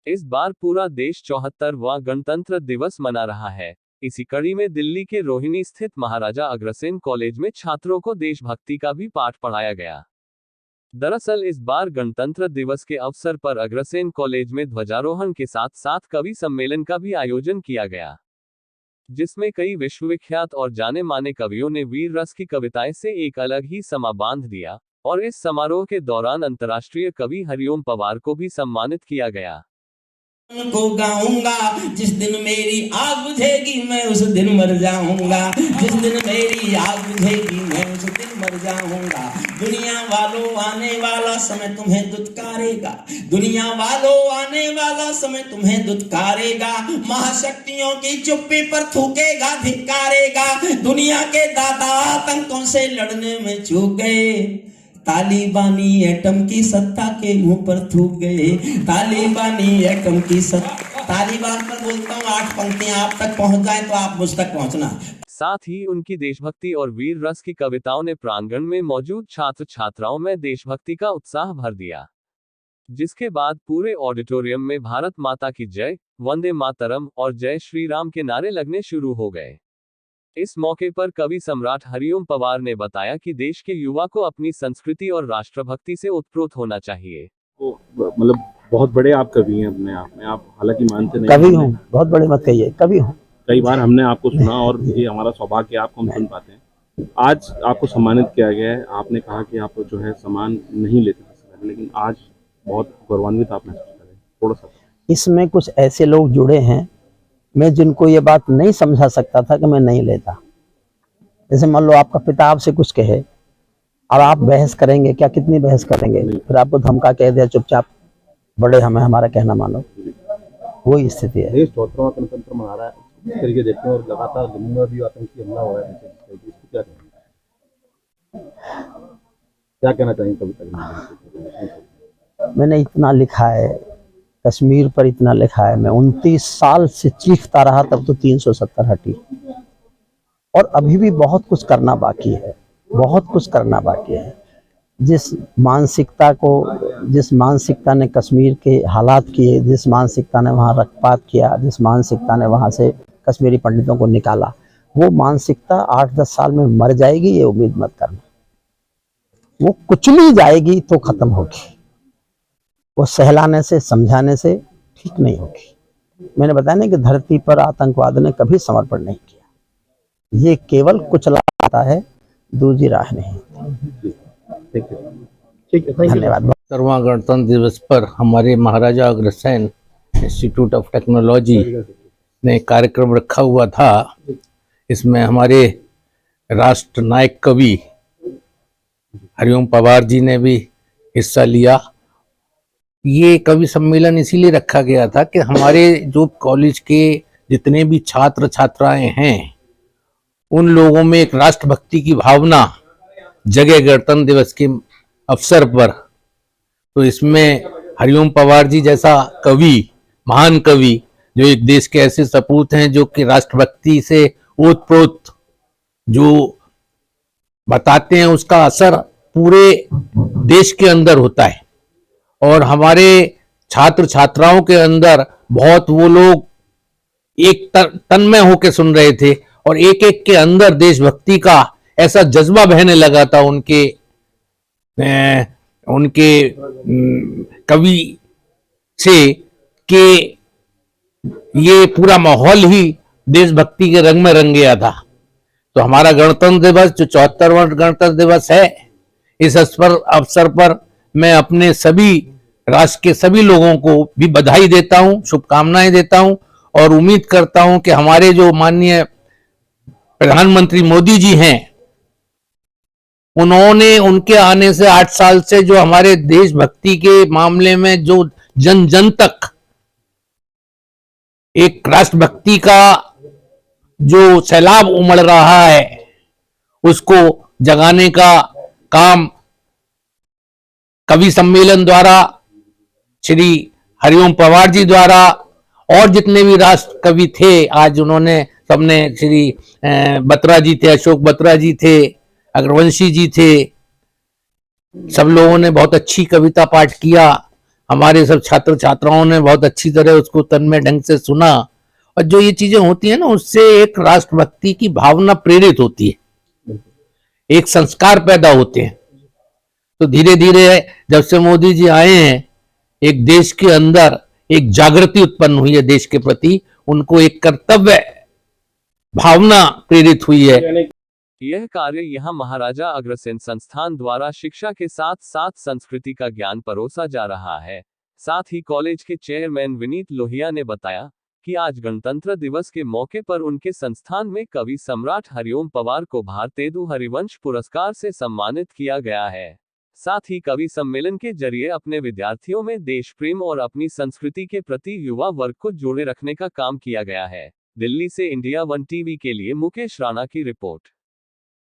इस बार पूरा देश 74वां गणतंत्र दिवस मना रहा है। इसी कड़ी में दिल्ली के रोहिणी स्थित महाराजा अग्रसेन कॉलेज में छात्रों को देशभक्ति का भी पाठ पढ़ाया गया। दरअसल इस बार गणतंत्र दिवस के अवसर पर अग्रसेन कॉलेज में ध्वजारोहण के साथ साथ कवि सम्मेलन का भी आयोजन किया गया, जिसमें कई विश्वविख्यात और जाने माने कवियों ने वीर रस की कविताएं से एक अलग ही समा बांध दिया और इस समारोह के दौरान अंतर्राष्ट्रीय कवि हरिओम पवार को भी सम्मानित किया गया। को गाऊंगा जिस दिन मेरी आग बुझेगी मैं उस दिन मर जाऊंगा, जिस दिन मेरी आग बुझेगी मैं उस दिन मर जाऊंगा। दुनिया वालों आने वाला समय तुम्हें दुत्कारेगा, दुनिया वालों आने वाला समय तुम्हें दुत्कारेगा। महाशक्तियों की चुप्पी पर थूकेगा, धिक्कारेगा। दुनिया के दादा आतंकों से लड़ने में चूक गए, तालिबानी एटम की सत्ता के मुंह पर थूक गए। तालिबानी एटम की सत्ता, तालिबान पर बोलता हूँ 8 पंक्तियां आप तक पहुंच जाए तो आप मुझ तक पहुंचना। साथ ही उनकी देशभक्ति और वीर रस की कविताओं ने प्रांगण में मौजूद छात्र छात्राओं में देशभक्ति का उत्साह भर दिया, जिसके बाद पूरे ऑडिटोरियम में भारत माता की जय, वंदे मातरम और जय श्री राम के नारे लगने शुरू हो गए। इस मौके पर कवि सम्राट हरिओम पवार ने बताया कि देश के युवा को अपनी संस्कृति और राष्ट्रभक्ति से उत्प्रोत होना चाहिए। मतलब बहुत बड़े आप कवि हैं अपने आप में, आप हालांकि मानते नहीं, कवि हूँ, बहुत बड़े मत कहिए, कवि हूँ। कई बार हमने आपको सुना और ये हमारा सौभाग्य आपको हम सुन पाते हैं। आज आपको सम्मानित किया गया है। आपने कहा कि आप जो है सम्मान नहीं लेते थे, लेकिन आज बहुत गौरवान्वित आप महसूस कर रहे हैं। थोड़ा सा इसमें कुछ ऐसे लोग जुड़े हैं मैं जिनको ये बात नहीं समझा सकता था कि मैं नहीं लेता। जैसे मान लो आपका पिता आपसे कुछ कहे और आप बहस करेंगे, क्या कितनी बहस करेंगे, फिर आपको धमका कह दिया चुपचाप बड़े हमें हमारा कहना मानो, वही स्थिति है। देश 74वां गणतंत्र मना रहा है, इस तरीके देखते हैं और लगातार जम्मू में भी आतंकी हमला हो रहा है, क्या कहना चाहेंगे कविता? मैंने इतना लिखा है, कश्मीर पर इतना लिखा है, मैं 29 साल से चीखता रहा, तब तो 370 हटी, और अभी भी बहुत कुछ करना बाकी है, बहुत कुछ करना बाकी है। जिस मानसिकता ने कश्मीर के हालात किए, जिस मानसिकता ने वहाँ रक्तपात किया, जिस मानसिकता ने वहाँ से कश्मीरी पंडितों को निकाला, वो मानसिकता 8-10 साल में मर जाएगी, ये उम्मीद मत करना। वो कुचली जाएगी तो खत्म होगी, वो सहलाने से समझाने से ठीक नहीं होगी। मैंने बताया ना कि धरती पर आतंकवाद ने कभी समर्पण नहीं किया, ये केवल कुचलाता है, दूसरी राह नहीं। ठीक है, धन्यवाद। 70वां गणतंत्र दिवस पर हमारे Maharaja Agrasen institute of technology ने कार्यक्रम रखा हुआ था। इसमें हमारे राष्ट्र नायक कवि हरिओम पवार जी ने भी हिस्सा लिया। ये कवि सम्मेलन इसीलिए रखा गया था कि हमारे जो कॉलेज के जितने भी छात्र छात्राएं हैं, उन लोगों में एक राष्ट्रभक्ति की भावना जगह गणतंत्र दिवस के अवसर पर। तो इसमें हरिओम पवार जी जैसा कवि, महान कवि, जो एक देश के ऐसे सपूत हैं जो कि राष्ट्रभक्ति से ओतप्रोत जो बताते हैं, उसका असर पूरे देश के अंदर होता है। और हमारे छात्र छात्राओं के अंदर बहुत वो लोग एक तन्मय होकर सुन रहे थे और एक एक के अंदर देशभक्ति का ऐसा जज्बा बहने लगा था उनके कवि से कि ये पूरा माहौल ही देशभक्ति के रंग में रंग गया था। तो हमारा गणतंत्र दिवस जो 74वां गणतंत्र दिवस है, इस अवसर पर मैं अपने सभी राष्ट्र के सभी लोगों को भी बधाई देता हूं, शुभकामनाएं देता हूं और उम्मीद करता हूं कि हमारे जो माननीय प्रधानमंत्री मोदी जी हैं, उन्होंने उनके आने से 8 साल से जो हमारे देशभक्ति के मामले में जो जन जन तक एक राष्ट्रभक्ति का जो सैलाब उमड़ रहा है, उसको जगाने का काम कवि सम्मेलन द्वारा, श्री हरिओम पवार जी द्वारा और जितने भी राष्ट्र कवि थे, आज उन्होंने सबने, श्री बत्रा जी थे, अशोक बत्रा जी थे, अग्रवंशी जी थे, सब लोगों ने बहुत अच्छी कविता पाठ किया। हमारे सब छात्र छात्राओं ने बहुत अच्छी तरह उसको तन्मय ढंग से सुना, और जो ये चीजें होती है ना, उससे एक राष्ट्रभक्ति की भावना प्रेरित होती है, एक संस्कार पैदा होते हैं। तो धीरे धीरे जब से मोदी जी आए हैं, एक देश के अंदर एक जागृति उत्पन्न हुई है देश के प्रति, उनको एक कर्तव्य भावना प्रेरित हुई है। यह कार्य यहाँ महाराजा अग्रसेन संस्थान द्वारा शिक्षा के साथ साथ संस्कृति का ज्ञान परोसा जा रहा है। साथ ही कॉलेज के चेयरमैन विनीत लोहिया ने बताया कि आज गणतंत्र दिवस के मौके पर उनके संस्थान में कवि सम्राट हरिओम पवार को भारतेदु हरिवंश पुरस्कार से सम्मानित किया गया है। साथ ही कवि सम्मेलन के जरिए अपने विद्यार्थियों में देश प्रेम और अपनी संस्कृति के प्रति युवा वर्ग को जोड़े रखने का काम किया गया है। दिल्ली से इंडिया 1 टीवी के लिए मुकेश राणा की रिपोर्ट।